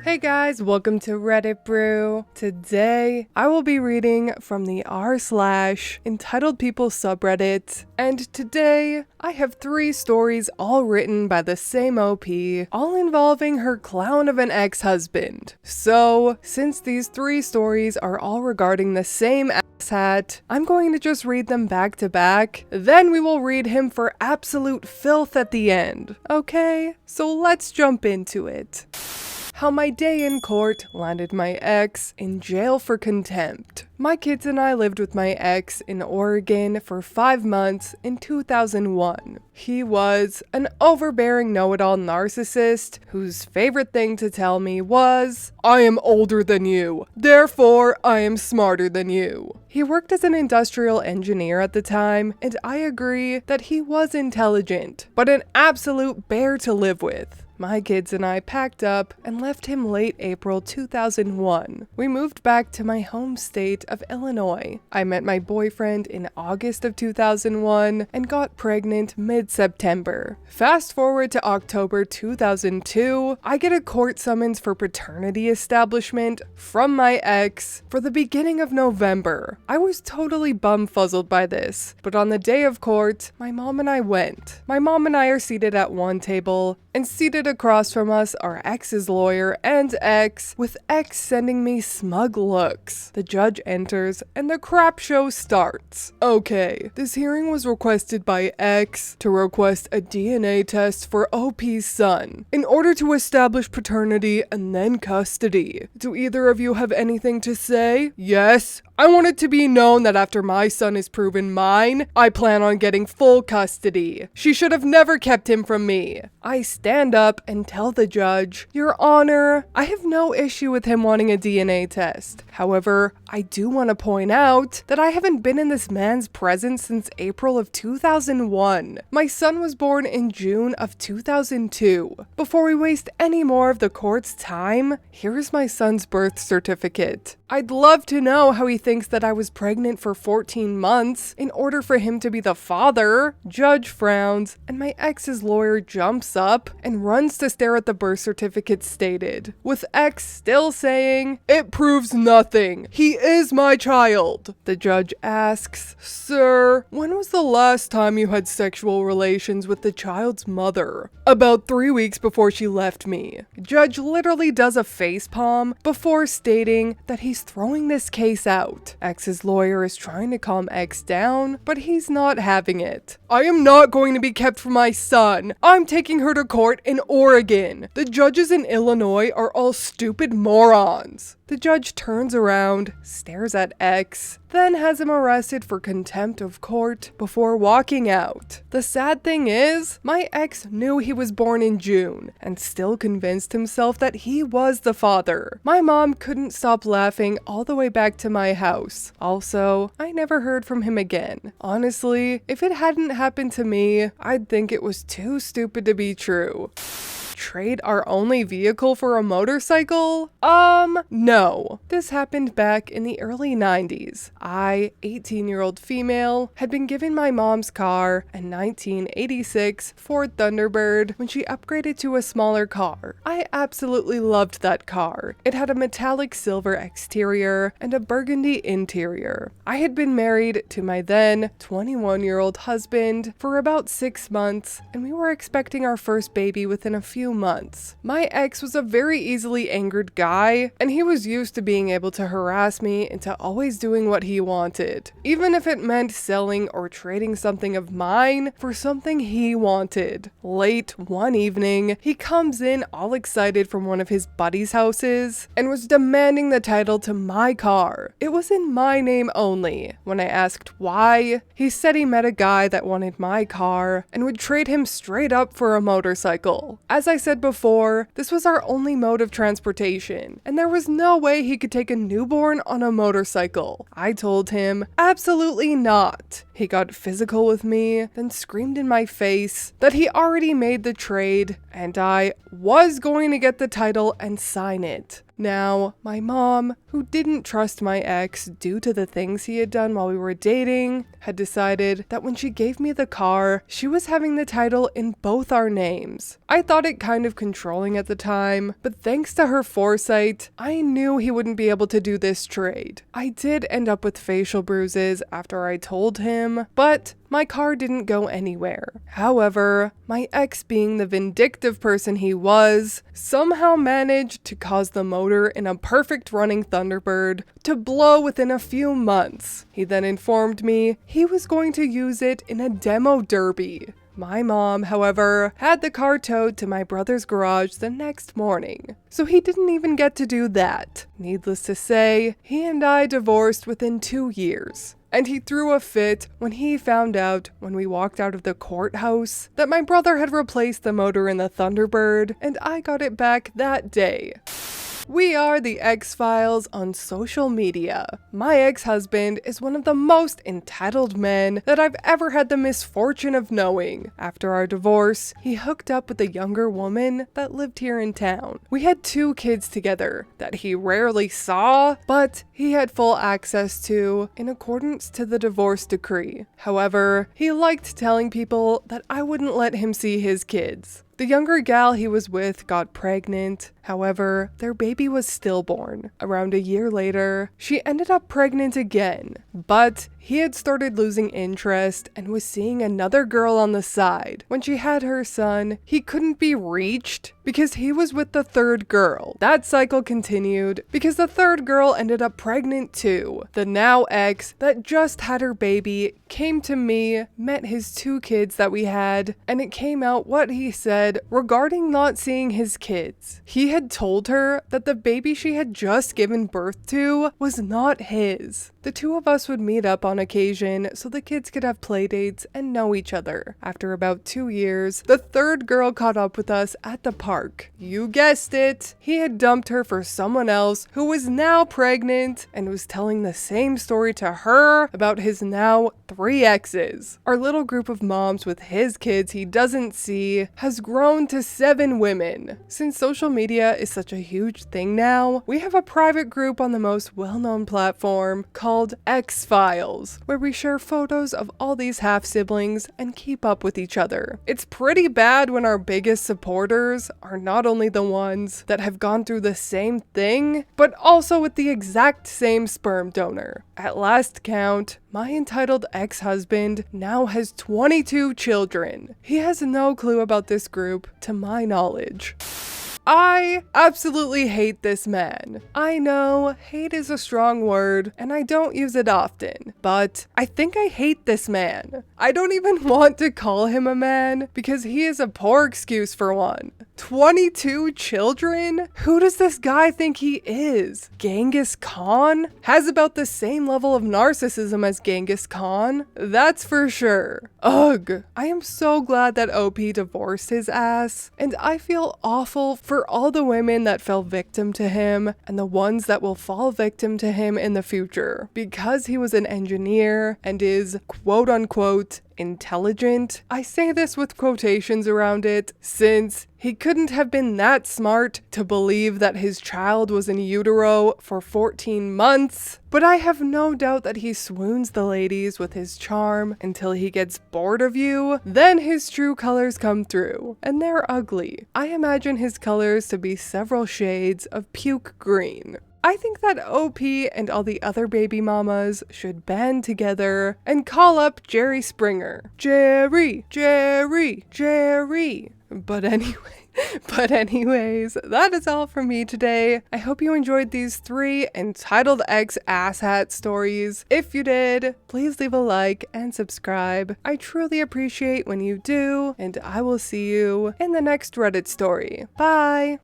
Hey guys, welcome to Reddit Brew. Today, I will be reading from the r/EntitledPeople subreddit, and today, I have 3 stories all written by the same OP, all involving her clown of an ex-husband. So, since these 3 stories are all regarding the same asshat, I'm going to just read them back to back, then we will read him for absolute filth at the end. Okay, so let's jump into it. How my day in court landed my ex in jail for contempt. My kids and I lived with my ex in Oregon for 5 months in 2001. He was an overbearing know-it-all narcissist whose favorite thing to tell me was, "I am older than you, therefore I am smarter than you." He worked as an industrial engineer at the time, and I agree that he was intelligent, but an absolute bear to live with. My kids and I packed up and left him late April 2001. We moved back to my home state of Illinois. I met my boyfriend in August of 2001 and got pregnant mid-September. Fast forward to October 2002, I get a court summons for paternity establishment from my ex for the beginning of November. I was totally bumfuzzled by this, but on the day of court, my mom and I went. My mom and I are seated at one table, and seated across from us are ex's lawyer and ex, with ex sending me smug looks. The judge enters and the crap show starts. Okay, this hearing was requested by ex to request a DNA test for OP's son in order to establish paternity and then custody. Do either of you have anything to say? Yes. I want it to be known that after my son is proven mine, I plan on getting full custody. She should have never kept him from me. I stand up and tell the judge, "Your Honor, I have no issue with him wanting a DNA test. However, I do want to point out that I haven't been in this man's presence since April of 2001. My son was born in June of 2002. Before we waste any more of the court's time, here is my son's birth certificate. I'd love to know how he thinks that I was pregnant for 14 months in order for him to be the father." Judge frowns, and my ex's lawyer jumps up and runs to stare at the birth certificate stated, with ex still saying, "It proves nothing. He is my child." The judge asks, "Sir, when was the last time you had sexual relations with the child's mother?" "About 3 weeks before she left me." Judge literally does a facepalm before stating that he's throwing this case out. Ex's lawyer is trying to calm ex down, but he's not having it. "I am not going to be kept from my son. I'm taking her to court in Oregon. The judges in Illinois are all stupid morons." The judge turns around, stares at ex, then has him arrested for contempt of court before walking out. The sad thing is, my ex knew he was born in June and still convinced himself that he was the father. My mom couldn't stop laughing all the way back to my house. Also, I never heard from him again. Honestly, if it hadn't happened to me, I'd think it was too stupid to be true. Trade our only vehicle for a motorcycle? No. This happened back in the early 90s. I, 18-year-old female, had been given my mom's car, a 1986 Ford Thunderbird, when she upgraded to a smaller car. I absolutely loved that car. It had a metallic silver exterior and a burgundy interior. I had been married to my then 21-year-old husband for about 6 months, and we were expecting our first baby within a few months. My ex was a very easily angered guy, and he was used to being able to harass me into always doing what he wanted, even if it meant selling or trading something of mine for something he wanted. Late one evening, he comes in all excited from one of his buddies' houses and was demanding the title to my car. It was in my name only. When I asked why, he said he met a guy that wanted my car and would trade him straight up for a motorcycle. As I said before, this was our only mode of transportation, and there was no way he could take a newborn on a motorcycle. I told him, absolutely not. He got physical with me, then screamed in my face that he already made the trade and I was going to get the title and sign it. Now, my mom, who didn't trust my ex due to the things he had done while we were dating, had decided that when she gave me the car, she was having the title in both our names. I thought it kind of controlling at the time, but thanks to her foresight, I knew he wouldn't be able to do this trade. I did end up with facial bruises after I told him, but my car didn't go anywhere. However, my ex, being the vindictive person he was, somehow managed to cause the motor in a perfect running Thunderbird to blow within a few months. He then informed me he was going to use it in a demo derby. My mom, however, had the car towed to my brother's garage the next morning, so he didn't even get to do that. Needless to say, he and I divorced within 2 years. And he threw a fit when he found out, when we walked out of the courthouse, that my brother had replaced the motor in the Thunderbird, and I got it back that day. We are the X-Files on social media. My ex-husband is one of the most entitled men that I've ever had the misfortune of knowing. After our divorce, he hooked up with a younger woman that lived here in town. We had 2 kids together that he rarely saw, but he had full access to in accordance to the divorce decree. However, he liked telling people that I wouldn't let him see his kids. The younger gal he was with got pregnant. However, their baby was stillborn. Around a year later, she ended up pregnant again, but he had started losing interest and was seeing another girl on the side. When she had her son, he couldn't be reached because he was with the 3rd girl. That cycle continued because the 3rd girl ended up pregnant too. The now ex that just had her baby came to me, met his 2 kids that we had, and it came out what he said regarding not seeing his kids. He had told her that the baby she had just given birth to was not his. The 2 of us would meet up on occasion so the kids could have play dates and know each other. After about 2 years, the 3rd girl caught up with us at the park. You guessed it, he had dumped her for someone else who was now pregnant and was telling the same story to her about his now 3 exes. Our little group of moms with his kids he doesn't see has grown to 7 women. Since social media is such a huge thing now, we have a private group on the most well-known platform called X-Files, where we share photos of all these half-siblings and keep up with each other. It's pretty bad when our biggest supporters are not only the ones that have gone through the same thing, but also with the exact same sperm donor. At last count, my entitled ex-husband now has 22 children. He has no clue about this group, to my knowledge. I absolutely hate this man. I know, hate is a strong word, and I don't use it often, but I think I hate this man. I don't even want to call him a man, because he is a poor excuse for one. 22 children? Who does this guy think he is? Genghis Khan? Has about the same level of narcissism as Genghis Khan, that's for sure. Ugh. I am so glad that OP divorced his ass, and I feel awful for all the women that fell victim to him and the ones that will fall victim to him in the future. Because he was an engineer and is quote unquote intelligent, I say this with quotations around it, since he couldn't have been that smart to believe that his child was in utero for 14 months. But I have no doubt that he swoons the ladies with his charm until he gets bored of you. Then his true colors come through, and they're ugly. I imagine his colors to be several shades of puke green. I think that OP and all the other baby mamas should band together and call up Jerry Springer. Jerry, Jerry, Jerry. But anyways, that is all from me today. I hope you enjoyed these 3 entitled ex asshat stories. If you did, please leave a like and subscribe. I truly appreciate when you do, and I will see you in the next Reddit story. Bye!